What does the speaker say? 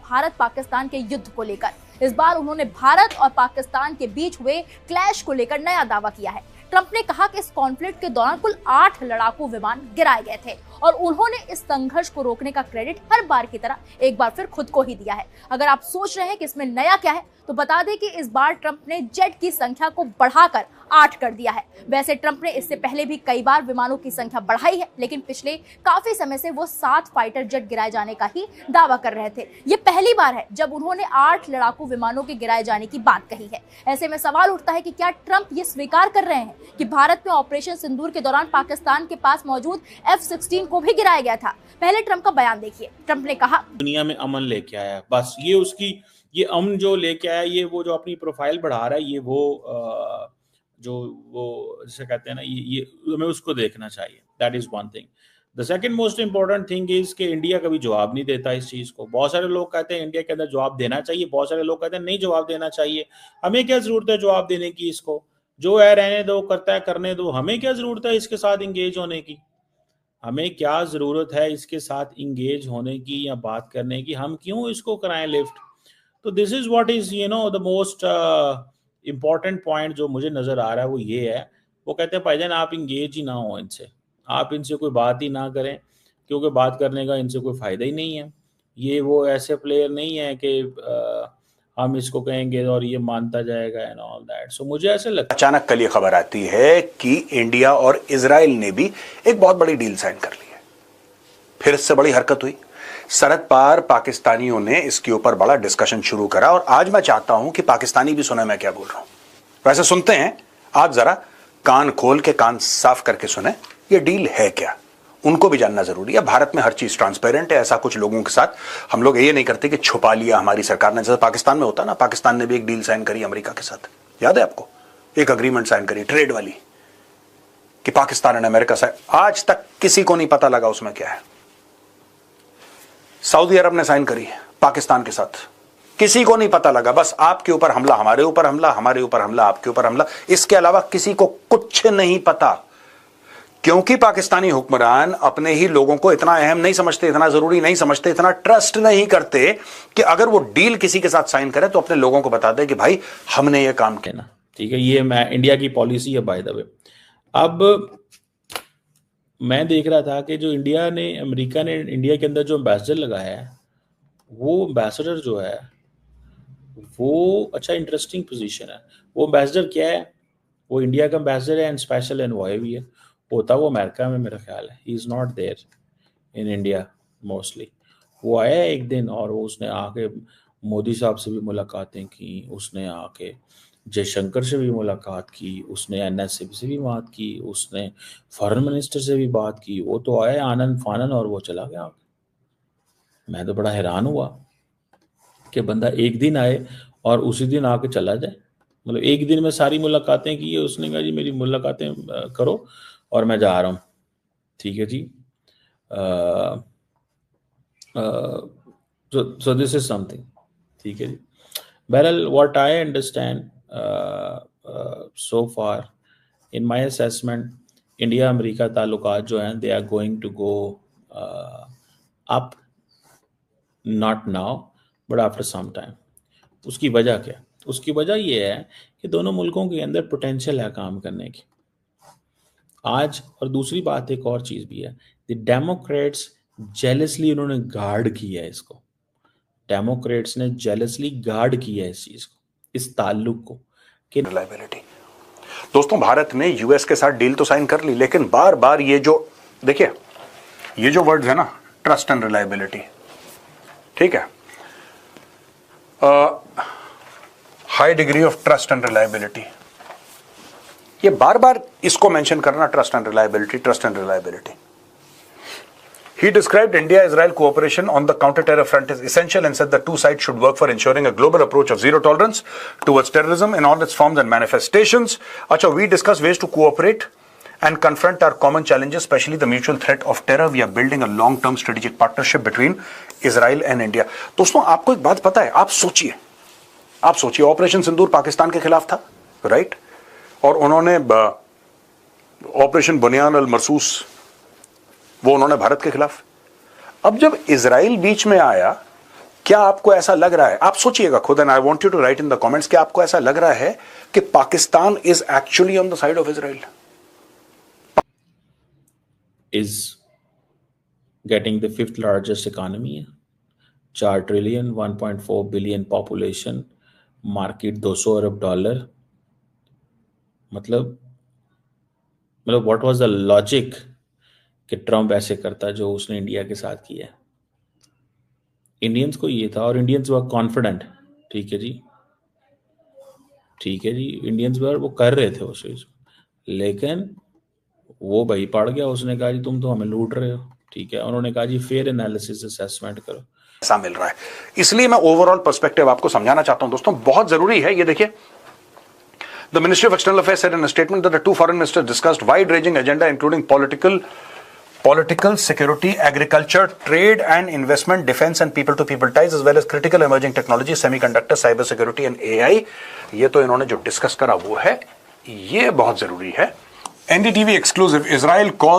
भारत पाकिस्तान के युद्ध को लेकर। इस बार उन्होंने भारत और पाकिस्तान के बीच हुए क्लैश को लेकर नया दावा किया है। ट्रंप ने कहा कि इस कॉन्फ्लिक्ट के दौरान कुल 8 लड़ाकू विमान गिराए गए थे और उन्होंने इस संघर्ष को रोकने का क्रेडिट हर बार की तरह एक बार फिर खुद को ही दिया है। अगर आप सोच रहे हैं कि इसमें नया क्या है, तो बता दें कि इस बार ट्रंप ने जेट की संख्या को बढ़ाकर 8 कर दिया है। वैसे ट्रंप ने इससे पहले भी कई बार विमानों की संख्या बढ़ाई है, लेकिन पिछले काफी समय से वो 7 फाइटर जेट गिराए जाने का ही दावा कर रहे थे। ये पहली बार है जब उन्होंने 8 लड़ाकू विमानों के गिराए जाने की बात कही है। ऐसे में सवाल उठता है कि क्या ट्रंप ये स्वीकार कर रहे हैं कि भारत में ऑपरेशन सिंदूर के दौरान पाकिस्तान के पास मौजूद F-16 को भी गिराया गया था। पहले ट्रंप का बयान देखिए। ट्रंप ने कहा, दुनिया में अमन लेके आया, बस ये अमन जो लेके आया, ये वो जो अपनी प्रोफाइल बढ़ा रहा है, ये वो जिसे कहते हैं ना, ये हमें उसको देखना चाहिए। That is one thing. The second most important thing is कि इंडिया कभी जवाब नहीं देता इस चीज को। बहुत सारे लोग कहते हैं इंडिया के अंदर जवाब देना चाहिए, बहुत सारे लोग कहते हैं नहीं जवाब देना चाहिए। हमें क्या जरूरत है जवाब देने की? इसको जो है रहने दो, करता है करने दो। हमें क्या जरूरत है इसके साथ इंगेज होने की? हमें क्या जरूरत है इसके साथ इंगेज होने की या बात करने की? हम क्यों इसको कराएं लिफ्ट? तो this is what is the most important point जो मुझे नजर आ रहा है, वो ये है। वो कहते हैं भाईजान आप इंगेज ही ना हो इनसे, आप इनसे कोई बात ही ना करें, क्योंकि बात करने का इनसे कोई फायदा ही नहीं है। ये वो ऐसे प्लेयर नहीं है कि हम इसको कहेंगे और ये मानता जाएगा एंड ऑल दैट। सो मुझे ऐसे लगता है अचानक कल ये खबर आती है कि इंडिया और इजराइल ने भी एक बहुत बड़ी डील साइन कर ली है। फिर इससे बड़ी हरकत हुई। सरहद पार पाकिस्तानियों ने इसके ऊपर बड़ा डिस्कशन शुरू करा और आज मैं चाहता हूं कि पाकिस्तानी भी सुने मैं क्या बोल रहा हूं। वैसे सुनते हैं, आप जरा कान खोल के, कान साफ करके सुने, ये डील है क्या, उनको भी जानना जरूरी है। भारत में हर चीज ट्रांसपेरेंट है। ऐसा कुछ लोगों के साथ हम लोग ये नहीं करते कि छुपा लिया हमारी सरकार ने, जैसे पाकिस्तान में होता ना। पाकिस्तान ने भी एक डील साइन करी अमेरिका के साथ, याद है आपको? एक अग्रीमेंट साइन करी ट्रेड वाली, कि पाकिस्तान और अमेरिका से आज तक किसी को नहीं पता लगा उसमें क्या है। सऊदी अरब ने साइन करी है पाकिस्तान के साथ, किसी को नहीं पता लगा। बस आपके ऊपर हमला, हमारे ऊपर हमला, हमारे ऊपर हमला, आपके ऊपर हमला, इसके अलावा किसी को कुछ नहीं पता। क्योंकि पाकिस्तानी हुक्मरान अपने ही लोगों को इतना अहम नहीं समझते, इतना जरूरी नहीं समझते, इतना ट्रस्ट नहीं करते कि अगर वो डील किसी के साथ साइन करे तो अपने लोगों को बता दे कि भाई हमने ये काम किया ना। ठीक है, ये मैं इंडिया की पॉलिसी है बाय द वे। अब मैं देख रहा था कि जो अमेरिका ने इंडिया के अंदर जो एम्बेसडर लगाया है, वो एम्बेसडर जो है वो अच्छा इंटरेस्टिंग पोजीशन है। वो एम्बेसडर क्या है? वो इंडिया का एम्बेसडर है एंड स्पेशल एनवॉय भी है। होता वो अमेरिका में, मेरा ख्याल है। He is not there in India mostly. वो आया एक दिन और उसने आके मोदी साहब से भी मुलाकातें की, उसने आके जयशंकर से भी मुलाकात की, उसने NSA से भी बात की, उसने फॉरेन मिनिस्टर से भी बात की। वो तो आया आनंद फानन और वो चला गया। मैं तो बड़ा हैरान हुआ कि बंदा एक दिन आए और उसी दिन आके चला जाए। मतलब एक दिन में सारी मुलाकातें की है। उसने कहा जी मेरी मुलाकातें करो और मैं जा रहा हूँ। ठीक है जी। So this is something. ठीक है जी। बहरहाल what I understand so far in my assessment, India America ताल्लुकात जो हैं they are going to go up, not now but after some time. उसकी वजह क्या? उसकी वजह ये है कि दोनों मुल्कों के अंदर पोटेंशियल है काम करने की आज। और दूसरी बात एक और चीज़ भी है, द डेमोक्रेट्स जेलसली उन्होंने गार्ड किया है इसको। डेमोक्रेट्स ने जेलसली गार्ड किया है इस चीज़ को, इस ताल्लुक को कि रिलायबिलिटी। दोस्तों, भारत ने यूएस के साथ डील तो साइन कर ली, लेकिन बार बार ये जो देखिए, ये जो वर्ड्स है ना, ट्रस्ट एंड रिलायबिलिटी, ठीक है, high degree of trust and reliability, ये बार बार इसको मेंशन करना, trust and reliability, trust and reliability. He described India-Israel cooperation on the counter-terror front as essential and said the two sides should work for ensuring a global approach of zero tolerance towards terrorism in all its forms and manifestations. Acha, we discussed ways to cooperate and confront our common challenges, especially the mutual threat of terror. We are building a long-term strategic partnership between Israel and India. दोस्तों, आपको एक बात पता है? आप सोचिए, operation सिंदूर पाकिस्तान के खिलाफ था, राइट? और उन्होंने ऑपरेशन बुनियान अल मरसूस, वो उन्होंने भारत के खिलाफ। अब जब इजराइल बीच में आया क्या आपको ऐसा लग रहा है, आप सोचिएगा खुद, and I want you to write in the comments, कि आपको ऐसा लग रहा है कि Pakistan is actually on the side of Israel? Is getting the fifth largest economy, 4 trillion, 1.4 billion population, market $200 अरब. मतलब व्हाट वाज द लॉजिक कि ट्रम्प ऐसे करता जो उसने इंडिया के साथ किया? इंडियंस को ये था, और इंडियंस वर कॉन्फिडेंट. ठीक है जी, इंडियंस वो कर रहे थे उस चीज, लेकिन वो भाई पड़ गया. उसने कहा जी तुम तो हमें लूट रहे हो. ठीक है, उन्होंने कहा जी फेयर एनालिसिस असेसमेंट करो. ऐसा मिल रहा है. इसलिए मैं ओवरऑल पर्सपेक्टिव आपको समझाना चाहता हूं दोस्तों, बहुत जरूरी है. ये देखिए, the ministry of external affairs said in a statement that the two foreign ministers discussed wide ranging agenda including political, security, agriculture, trade and investment, defense and people-to-people ties, as well as critical emerging technology, semiconductor, cyber security and AI. ये तो इन्होंने जो discuss करा वो है, ये बहुत जरूरी है. NDTV exclusive, Israel calls